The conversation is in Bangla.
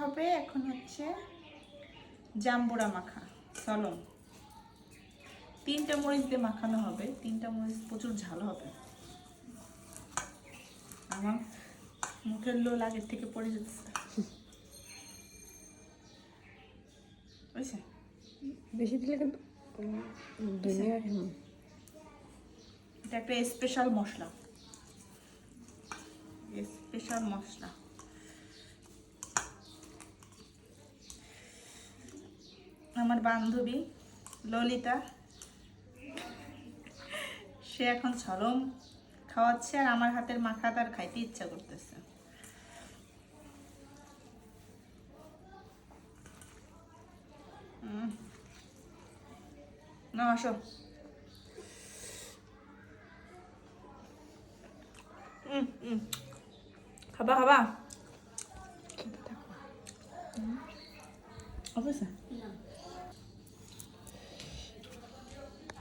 হবে এখন হচ্ছে জাম্বুরা মাখা। চলো, 3টা মরিচ দিয়ে মাখানো হবে। 3টা মরিচ প্রচুর ঝাল হবে। আমার মুখের লোল আগের থেকে পড়ে যাচ্ছে। বুঝছে? বেশি দিলে কিন্তু দুনিয়া এটা একটা স্পেশাল মশলা, স্পেশাল মশলা। আমার বান্ধবী ললিতা, সে এখন ছরম খাওয়াচ্ছে আর আমার হাতের মাখা তার খাইতে ইচ্ছা করতেছে। না আসো। খাবা খাবা খেতে থাকো। অবশ্যই।